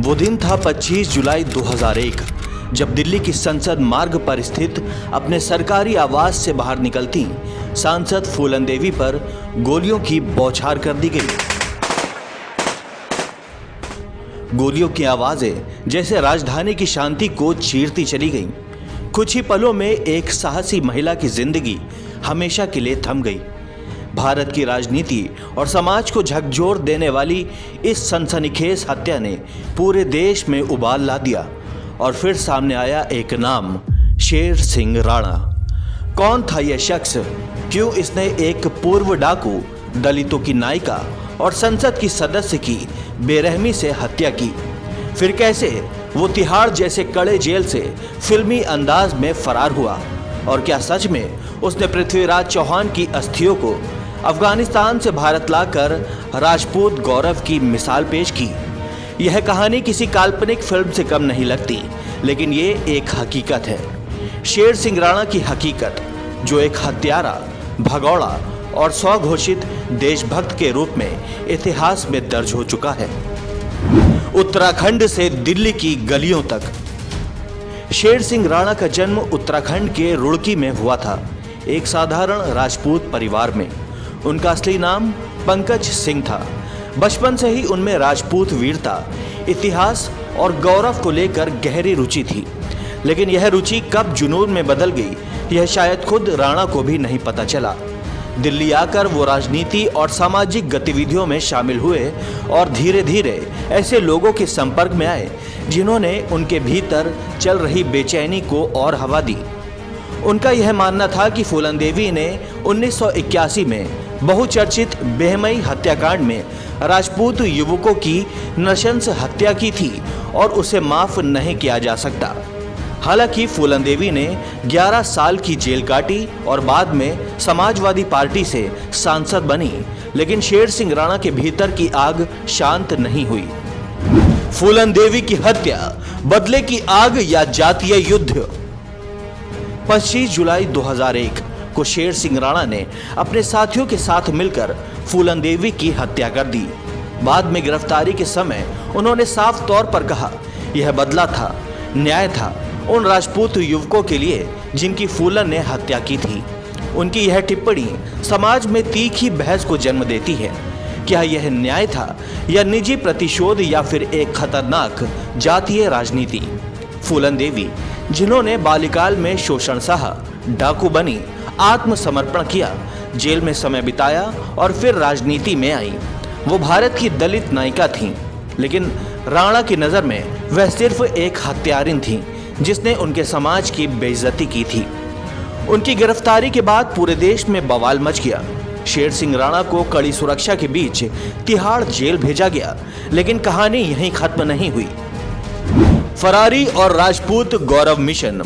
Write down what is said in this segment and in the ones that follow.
वो दिन था 25 जुलाई 2001, जब दिल्ली की संसद मार्ग पर स्थित अपने सरकारी आवास से बाहर निकलती सांसद फूलन देवी पर गोलियों की बौछार कर दी गई। गोलियों की आवाजें जैसे राजधानी की शांति को चीरती चली गईं। कुछ ही पलों में एक साहसी महिला की जिंदगी हमेशा के लिए थम गई। भारत की राजनीति और समाज को झकझोर देने वाली इस सनसनीखेज हत्या ने पूरे देश में उबाल ला दिया। और फिर सामने आया एक नाम, शेर सिंह राणा। कौन था यह शख्स? क्यों इसने एक पूर्व डाकू, दलितों की नायिका और संसद की सदस्य की बेरहमी से हत्या की? फिर कैसे वो तिहाड़ जैसे कड़े जेल से फिल्मी अंदाज में फरार हुआ? और क्या सच में उसने पृथ्वीराज चौहान की अस्थियों को अफगानिस्तान से भारत लाकर राजपूत गौरव की मिसाल पेश की? यह कहानी किसी काल्पनिक फिल्म से कम नहीं लगती, लेकिन ये एक हकीकत है। शेर सिंह राणा की हकीकत, जो एक हत्यारा, भगौड़ा और स्वघोषित देशभक्त के रूप में इतिहास में दर्ज हो चुका है। उत्तराखंड से दिल्ली की गलियों तक। शेर सिंह राणा का जन्म उत्तराखंड के रुड़की में हुआ था, एक साधारण राजपूत परिवार में। उनका असली नाम पंकज सिंह था। बचपन से ही उनमें राजपूत वीरता, इतिहास और गौरव को लेकर गहरी रुचि थी। लेकिन यह रुचि कब जुनून में बदल गई, यह शायद खुद राणा को भी नहीं पता चला। दिल्ली आकर वो राजनीति और सामाजिक गतिविधियों में शामिल हुए और धीरे धीरे ऐसे लोगों के संपर्क में आए जिन्होंने उनके भीतर चल रही बेचैनी को और हवा दी। उनका यह मानना था कि फूलन देवी ने 1981 में बहुचर्चित बेहमई हत्याकांड में राजपूत युवकों की नृशंस हत्या की थी और उसे माफ नहीं किया जा सकता। हालांकि फूलन देवी ने 11 साल की जेल काटी और बाद में समाजवादी पार्टी से सांसद बनी, लेकिन शेर सिंह राणा के भीतर की आग शांत नहीं हुई। फूलन देवी की हत्या, बदले की आग या जातीय युद्ध। 25 जुलाई 2001 को शेर सिंह राणा ने अपने साथियों के साथ मिलकर फूलन देवी की हत्या कर दी। बाद में गिरफ्तारी के समय उन्होंने साफ तौर पर कहा, यह बदला था, न्याय था उन राजपूत युवकों के लिए जिनकी फूलन ने हत्या की थी। उनकी यह टिप्पणी समाज में तीखी बहस को जन्म देती है। क्या यह न्याय था या निजी प्रतिशोध या फिर एक खतरनाक जातीय राजनीति? फूलन देवी, जिन्होंने बाल्यकाल में शोषण सहा, डाकू बनी, आत्मसमर्पण किया, जेल में समय बिताया और फिर राजनीति में आई, वो भारत की दलित नायिका थीं। लेकिन राणा की नज़र में वह सिर्फ एक हत्यारिन थीं जिसने उनके समाज की बेइज्जती की थी। उनकी गिरफ्तारी के बाद पूरे देश में बवाल मच गया। शेर सिंह राणा को कड़ी सुरक्षा के बीच तिहाड़ जेल भेजा गया, लेकिन कहानी यहीं खत्म नहीं हुई। फरारी और राजपूत गौरव मिशन।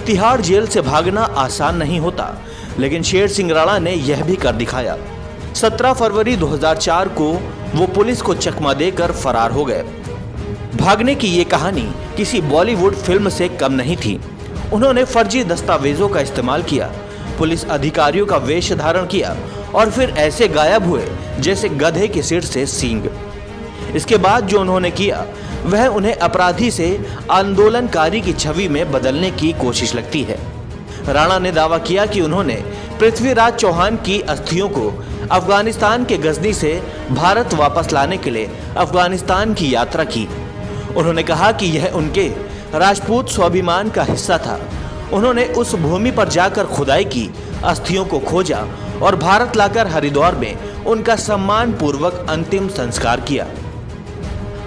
तिहाड़ जेल से भागना आसान नहीं होता, लेकिन शेर सिंह राणा ने यह भी कर दिखाया। 17 फरवरी 2004 को वो पुलिस को चकमा देकर फरार हो गए। भागने की ये कहानी किसी बॉलीवुड फिल्म से कम नहीं थी। उन्होंने फर्जी दस्तावेजों का इस्तेमाल किया, पुलिस अधिकारियों का वेश धारण किया और फिर ऐसे गायब हुए जैसे गधे के सिर से सींग। इसके बाद जो उन्होंने किया वह उन्हें अपराधी से आंदोलनकारी की छवि में बदलने की कोशिश लगती है। राणा ने दावा किया कि उन्होंने पृथ्वीराज चौहान की अस्थियों को अफगानिस्तान के गजनी से भारत वापस लाने के लिए अफगानिस्तान की यात्रा की। उन्होंने कहा कि यह उनके राजपूत स्वाभिमान का हिस्सा था। उन्होंने उस भूमि पर जाकर खुदाई की, अस्थियों को खोजा और भारत लाकर हरिद्वार में उनका सम्मान पूर्वक अंतिम संस्कार किया।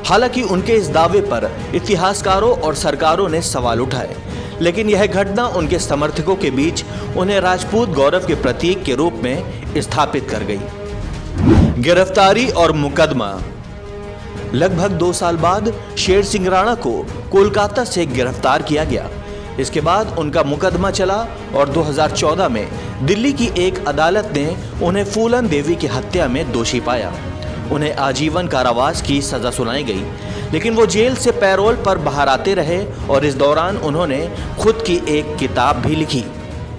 हालांकि उनके इस दावे पर इतिहासकारों और सरकारों ने सवाल उठाए, लेकिन यह घटना उनके समर्थकों के बीच उन्हें राजपूत गौरव के प्रतीक के रूप में स्थापित कर गई। गिरफ्तारी और मुकदमा। लगभग 2 साल बाद शेर सिंह राणा को कोलकाता से गिरफ्तार किया गया। इसके बाद उनका मुकदमा चला और 2014 में दिल्ली की एक अदालत ने उन्हें फूलन देवी की हत्या में दोषी पाया। उन्हें आजीवन कारावास की सजा सुनाई गई, लेकिन वो जेल से पैरोल पर बाहर आते रहे और इस दौरान उन्होंने खुद की एक किताब भी लिखी,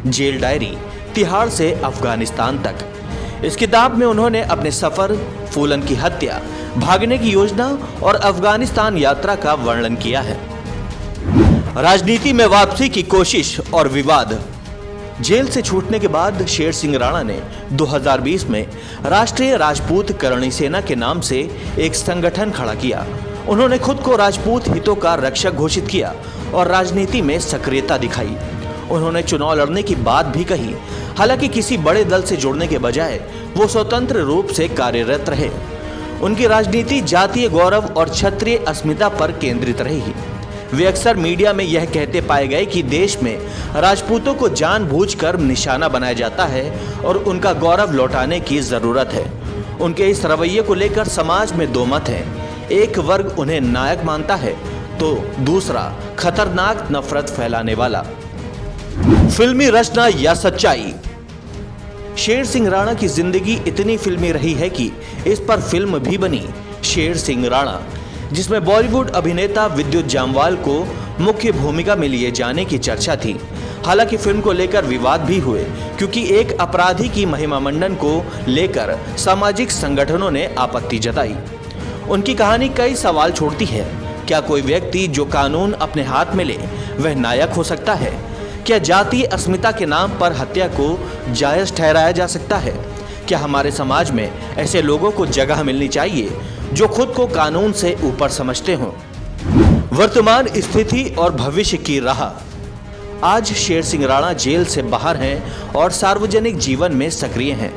जेल डायरी, तिहाड़ से अफगानिस्तान तक। इस किताब में उन्होंने अपने सफर, फूलन की हत्या, भागने की योजना और अफगानिस्तान यात्रा का वर्णन किया है। राजनीति में वापसी की कोशिश और विवाद। जेल से छूटने के बाद शेर सिंह राणा ने 2020 में राष्ट्रीय राजपूत करणी सेना के नाम से एक संगठन खड़ा किया। उन्होंने खुद को राजपूत हितों का रक्षक घोषित किया और राजनीति में सक्रियता दिखाई। उन्होंने चुनाव लड़ने की बात भी कही। हालांकि किसी बड़े दल से जुड़ने के बजाय वो स्वतंत्र रूप से कार्यरत रहे। उनकी राजनीति जातीय गौरव और क्षत्रिय अस्मिता पर केंद्रित रही। वे अक्सर मीडिया में यह कहते पाए गए कि देश में राजपूतों को जानबूझकर निशाना बनाया जाता है और उनका गौरव लौटाने की जरूरत है। उनके इस रवैये को लेकर समाज में दो मत हैं। एक वर्ग उन्हें नायक मानता है तो दूसरा खतरनाक नफरत फैलाने वाला। फिल्मी रचना या सच्चाई। शेर सिंह राणा की जिंदगी इतनी फिल्मी रही है कि इस पर फिल्म भी बनी, शेर सिंह राणा, जिसमें बॉलीवुड अभिनेता विद्युत जामवाल को मुख्य भूमिका में लिए जाने की चर्चा थी। हालांकि फिल्म को लेकर विवाद भी हुए क्योंकि एक अपराधी की महिमा मंडन को लेकर सामाजिक संगठनों ने आपत्ति जताई। उनकी कहानी कई सवाल छोड़ती है। क्या कोई व्यक्ति जो कानून अपने हाथ में ले वह नायक हो सकता है? क्या जातीय अस्मिता के नाम पर हत्या को जायज ठहराया जा सकता है? क्या हमारे समाज में ऐसे लोगों को जगह मिलनी चाहिए जो खुद को कानून से ऊपर समझते हों? वर्तमान स्थिति और भविष्य की राह। आज शेर सिंह राणा जेल से बाहर हैं और सार्वजनिक जीवन में सक्रिय हैं।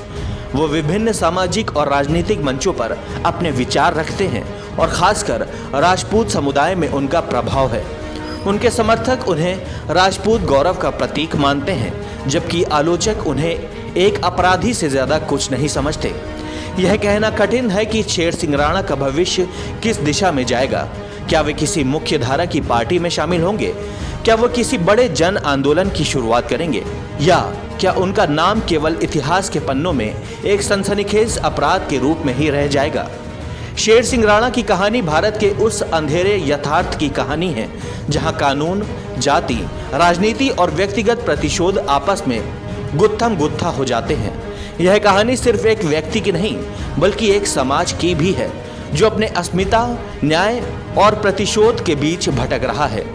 वो विभिन्न सामाजिक और राजनीतिक मंचों पर अपने विचार रखते हैं और खासकर राजपूत समुदाय में उनका प्रभाव है। उनके समर्थक उन्हें राजपूत गौरव का प्रतीक मानते हैं, जबकि आलोचक उन्हें एक अपराधी से ज्यादा कुछ नहीं समझते। यह कहना कठिन है कि शेर सिंह राणा का भविष्य किस दिशा में जाएगा। क्या वे किसी मुख्य धारा की पार्टी में शामिल होंगे? क्या वो किसी बड़े जन आंदोलन की शुरुआत करेंगे? या क्या उनका नाम केवल इतिहास के पन्नों में एक सनसनीखेज अपराध के रूप में ही रह जाएगा? शेर सिंह राणा की कहानी भारत के उस अंधेरे यथार्थ की कहानी है जहां कानून, जाति, राजनीति और व्यक्तिगत प्रतिशोध आपस में गुत्थम गुत्था हो जाते हैं। यह कहानी सिर्फ एक व्यक्ति की नहीं बल्कि एक समाज की भी है जो अपने अस्मिता, न्याय और प्रतिशोध के बीच भटक रहा है।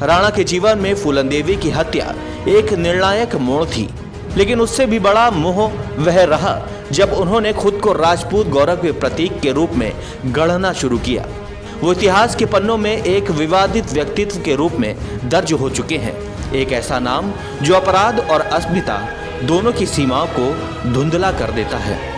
राणा के जीवन में फूलन देवी की हत्या एक निर्णायक मोड़ थी, लेकिन उससे भी बड़ा मोह वह रहा जब उन्होंने खुद को राजपूत गौरव के प्रतीक के रूप में गढ़ना शुरू किया। वो इतिहास के पन्नों में एक विवादित व्यक्तित्व के रूप में दर्ज हो चुके हैं। एक ऐसा नाम जो अपराध और अस्मिता दोनों की सीमाओं को धुंधला कर देता है।